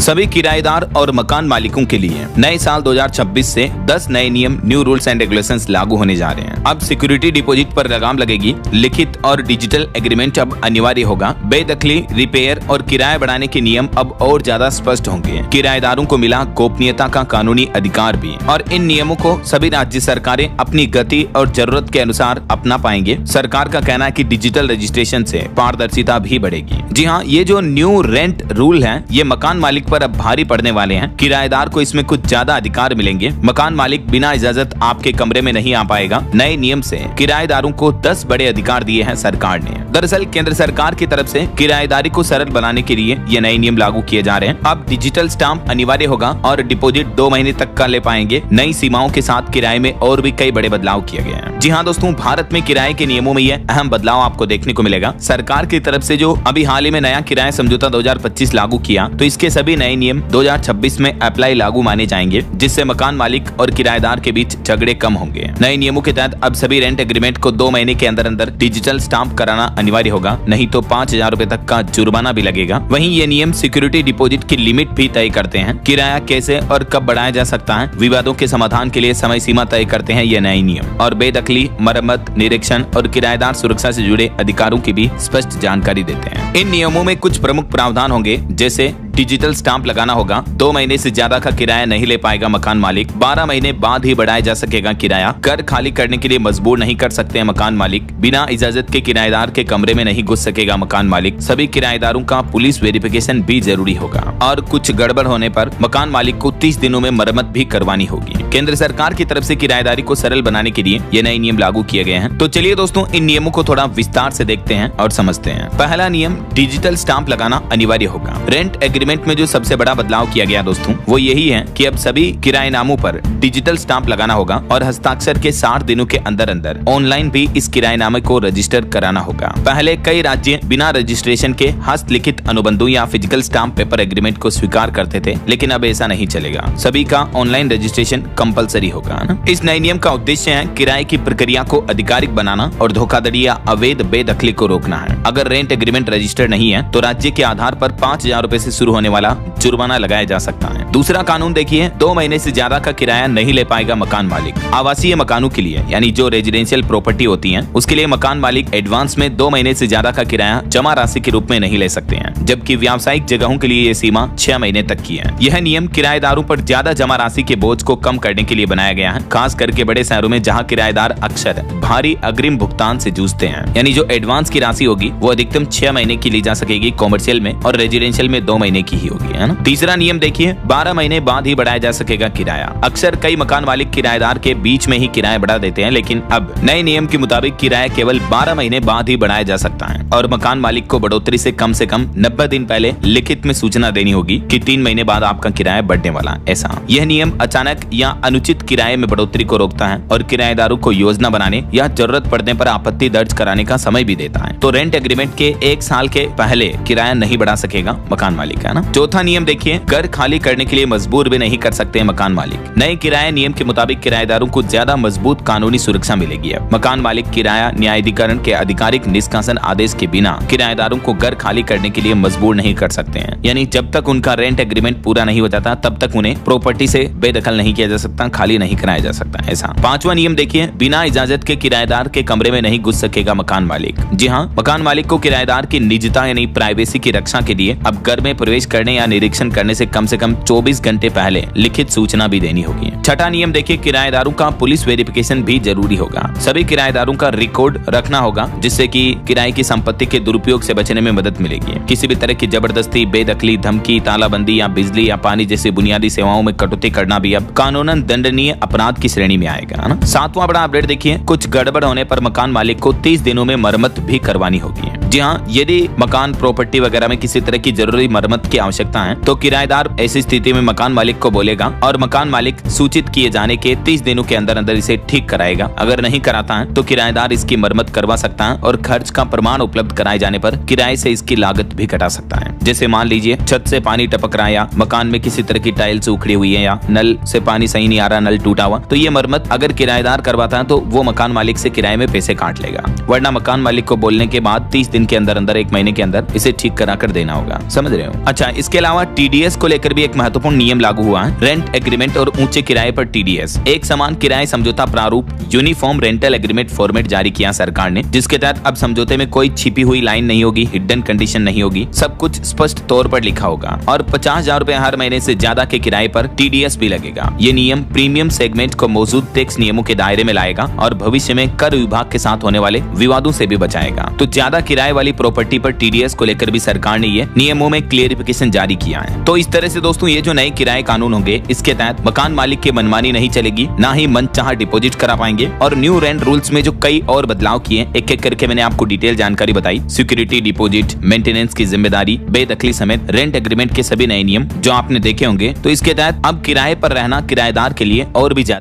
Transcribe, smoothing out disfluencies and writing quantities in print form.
सभी किराएदार और मकान मालिकों के लिए नए साल 2026 से 10 नए नियम न्यू रूल्स एंड रेगुलेशंस लागू होने जा रहे हैं। अब सिक्योरिटी डिपॉजिट पर लगाम लगेगी, लिखित और डिजिटल एग्रीमेंट अब अनिवार्य होगा, बेदखली, रिपेयर और किराया बढ़ाने के नियम अब और ज्यादा स्पष्ट होंगे। किराएदारों को मिला गोपनीयता का कानूनी अधिकार भी, और इन नियमों को सभी राज्य सरकारें अपनी गति और जरूरत के अनुसार अपना पाएंगे। सरकार का कहना है कि डिजिटल रजिस्ट्रेशन से पारदर्शिता भी बढ़ेगी। जी हाँ, ये जो न्यू रेंट रूल है ये मकान मालिक पर अब भारी पड़ने वाले हैं। किराएदार को इसमें कुछ ज्यादा अधिकार मिलेंगे। मकान मालिक बिना इजाजत आपके कमरे में नहीं आ पाएगा। नए नियम से किराएदारों को 10 बड़े अधिकार दिए हैं सरकार ने। दरअसल केंद्र सरकार की तरफ से किराएदारी को सरल बनाने के लिए ये नए नियम लागू किए जा रहे हैं। अब डिजिटल स्टाम्प अनिवार्य होगा और डिपॉजिट 2 महीने तक का ले पाएंगे। नई सीमाओं के साथ किराए में और भी कई बड़े बदलाव किए गए हैं। जी हाँ दोस्तों, भारत में किराए के नियमों में यह अहम बदलाव आपको देखने को मिलेगा। सरकार की तरफ से जो अभी हाल ही में नया किराया समझौता 2025 लागू किया, तो इसके सभी नए नियम 2026 में अप्लाई लागू माने जाएंगे, जिससे मकान मालिक और किराएदार के बीच झगड़े कम होंगे। नए नियमों के तहत अब सभी रेंट एग्रीमेंट को 2 महीने के अंदर अंदर डिजिटल स्टाम्प कराना अनिवार्य होगा, नहीं तो 5,000 रुपए तक का जुर्माना भी लगेगा। वहीं ये नियम सिक्योरिटी डिपॉजिट की लिमिट भी तय करते हैं। किराया कैसे और कब बढ़ाया जा सकता है, विवादों के समाधान के लिए समय सीमा तय करते हैं ये नए नियम, और बेदखली, मरम्मत, निरीक्षण और किराएदार सुरक्षा से जुड़े अधिकारों की भी स्पष्ट जानकारी देते हैं। इन नियमों में कुछ प्रमुख प्रावधान होंगे, जैसे डिजिटल स्टाम्प लगाना होगा, 2 महीने से ज्यादा का किराया नहीं ले पाएगा मकान मालिक, 12 महीने बाद ही बढ़ाया जा सकेगा किराया, घर खाली करने के लिए मजबूर नहीं कर सकते हैं मकान मालिक, बिना इजाजत के किराएदार के कमरे में नहीं घुस सकेगा मकान मालिक, सभी किराएदारों का पुलिस वेरिफिकेशन भी जरूरी होगा, और कुछ गड़बड़ होने पर मकान मालिक को 30 दिनों में मरम्मत भी करवानी होगी। केंद्र सरकार की तरफ से किराएदारी को सरल बनाने के लिए ये नए नियम लागू किए गए हैं। तो चलिए दोस्तों, इन नियमों को थोड़ा विस्तार से देखते हैं और समझते हैं। पहला नियम, डिजिटल स्टाम्प लगाना अनिवार्य होगा। रेंट एग्रीमेंट में जो सबसे बड़ा बदलाव किया गया दोस्तों, वो यही है कि अब सभी किराएनामों पर डिजिटल स्टाम्प लगाना होगा और हस्ताक्षर के 60 दिनों के अंदर अंदर ऑनलाइन भी इस किराएनामे को रजिस्टर कराना होगा। पहले कई राज्य बिना रजिस्ट्रेशन के हस्तलिखित अनुबंधों या फिजिकल स्टाम्प पेपर एग्रीमेंट को स्वीकार करते थे, लेकिन अब ऐसा नहीं चलेगा। सभी का ऑनलाइन रजिस्ट्रेशन कंपलसरी होगा ना। इस नए नियम का उद्देश्य है किराए की प्रक्रिया को आधिकारिक बनाना और धोखाधड़ी या अवैध बेदखली को रोकना है। अगर रेंट एग्रीमेंट रजिस्टर्ड नहीं है तो राज्य के आधार पर 5,000 रुपए से शुरू होने वाला जुर्माना लगाया जा सकता है। दूसरा कानून देखिए, 2 महीने से ज्यादा का किराया नहीं ले पाएगा मकान मालिक। आवासीय मकानों के लिए, यानी जो रेजिडेंशियल प्रॉपर्टी होती है, उसके लिए मकान मालिक एडवांस में 2 महीने से ज्यादा का किराया जमा राशि के रूप में नहीं ले सकते हैं, जबकि व्यावसायिक जगहों के लिए ये सीमा 6 महीने तक की है। यह नियम किराएदारों पर ज्यादा जमा राशि के बोझ को कम करने के लिए बनाया गया है, खास करके बड़े शहरों में जहाँ किराएदार अक्सर भारी अग्रिम भुगतान से जूझते हैं। यानी जो एडवांस की राशि होगी वो अधिकतम 6 महीने की ली जा सकेगी कॉमर्शियल में, और रेजिडेंशियल में 2 महीने की ही होगी, है ना। तीसरा नियम देखिए, 12 महीने बाद ही बढ़ाया जा सकेगा किराया। अक्सर कई मकान मालिक किराएदार के बीच में ही किराया बढ़ा देते हैं, लेकिन अब नए नियम के मुताबिक किराया केवल 12 महीने बाद ही बढ़ाया जा सकता है, और मकान मालिक को बढ़ोतरी से कम 90 दिन पहले लिखित में सूचना देनी होगी कि 3 महीने बाद आपका किराया बढ़ने वाला है। ऐसा यह नियम अचानक या अनुचित किराए में बढ़ोतरी को रोकता है और किराएदारों को योजना बनाने या जरूरत पड़ने पर आपत्ति दर्ज कराने का समय भी देता है। तो रेंट एग्रीमेंट के 1 साल के पहले किराया नहीं बढ़ा सकेगा मकान मालिक, है ना। चौथा नियम देखिए, घर खाली करने के लिए मजबूर भी नहीं कर सकते मकान मालिक। नए किराया नियम के मुताबिक किराएदारों को ज्यादा मजबूत कानूनी सुरक्षा मिलेगी। अब मकान मालिक किराया न्यायाधिकरण के आधिकारिक निष्कासन आदेश के बिना किराएदारों को घर खाली करने के लिए मजबूर नहीं कर सकते हैं। यानी जब तक उनका रेंट एग्रीमेंट पूरा नहीं हो जाता तब तक उन्हें प्रॉपर्टी से बेदखल नहीं किया जा सकता, खाली नहीं कराया जा सकता। ऐसा पांचवा नियम देखिए, बिना इजाजत के किराएदार के कमरे में नहीं घुस सकेगा मकान मालिक। जी हाँ, मकान मालिक को किराएदार की निजता यानी प्राइवेसी की रक्षा के लिए अब घर में प्रवेश करने या निरीक्षण करने से कम 24 घंटे पहले लिखित सूचना भी देनी होगी। छठा नियम देखिए, किराएदारों का पुलिस वेरिफिकेशन भी जरूरी होगा। सभी किराएदारों का रिकॉर्ड रखना होगा, जिससे कि किराए की संपत्ति के दुरुपयोग से बचने में मदद मिलेगी। किसी भी तरह की जबरदस्ती, बेदखली, धमकी, तालाबंदी या बिजली या पानी जैसी बुनियादी सेवाओं में कटौती करना भी अब कानूनन दंडनीय अपराध की श्रेणी में आएगा, है ना। सातवां बड़ा अपडेट देखिए, कुछ गड़बड़ होने पर मकान मालिक को 30 दिनों में मरम्मत भी करवानी होगी। जी हाँ, यदि मकान प्रॉपर्टी वगैरह में किसी तरह की जरूरी मरम्मत की आवश्यकता है तो किराएदार ऐसी स्थिति में मकान मालिक को बोलेगा और मकान मालिक सूचित किए जाने के 30 दिनों के अंदर अंदर इसे ठीक कराएगा। अगर नहीं कराता है तो किराएदार इसकी मरम्मत करवा सकता है और खर्च का प्रमाण उपलब्ध कराए जाने पर किराए से इसकी लागत भी घटा सकता है। जैसे मान लीजिए छत से पानी टपक रहा है या मकान में किसी तरह की टाइल्स उखड़ी हुई है या नल से पानी सही नहीं आ रहा, नल टूटा हुआ, तो ये मरम्मत अगर किराएदार करवाता है तो वो मकान मालिक से किराए में पैसे काट लेगा, वरना मकान मालिक को बोलने के बाद 30 दिन के अंदर अंदर 1 महीने के अंदर इसे ठीक करा कर देना होगा। समझ रहे हो। अच्छा, इसके अलावा अलावा टीडीएस को लेकर भी एक महत्वपूर्ण नियम लागू हुआ है। रेंट एग्रीमेंट और ऊंचे किराए पर टीडीएस। एक समान किराए समझौता प्रारूप यूनिफॉर्म रेंटल एग्रीमेंट फॉर्मेट जारी किया सरकार ने, जिसके तहत अब समझौते में कोई छिपी हुई लाइन नहीं होगी, हिडन कंडीशन नहीं होगी, सब कुछ स्पष्ट तौर पर लिखा होगा। और 50,000 रूपए हर महीने से ज्यादा के किराए पर टीडीएस भी लगेगा। ये नियम प्रीमियम सेगमेंट को मौजूद टैक्स नियमों के दायरे में लाएगा और भविष्य में कर विभाग के साथ होने वाले विवादों से भी बचाएगा। तो ज्यादा किराए वाली प्रॉपर्टी पर टीडीएस को लेकर भी सरकार ने ये नियमों में क्लियरिफिकेशन जारी किया है। तो इस तरह से दोस्तों ये जो नए किराए कानून होंगे, इसके तहत मकान मालिक की मनमानी नहीं चलेगी, ना ही मनचाहा डिपॉजिट करा पाएंगे। और न्यू रेंट रूल्स में जो कई और बदलाव किए, एक एक करके मैंने आपको डिटेल जानकारी बताई। सिक्योरिटी डिपॉजिट, मेंटेनेंस की जिम्मेदारी, बेदखली समेत रेंट एग्रीमेंट के सभी नए नियम जो आपने देखे होंगे। तो इसके तहत अब किराए पर रहना किराएदार के लिए और भी ज्यादा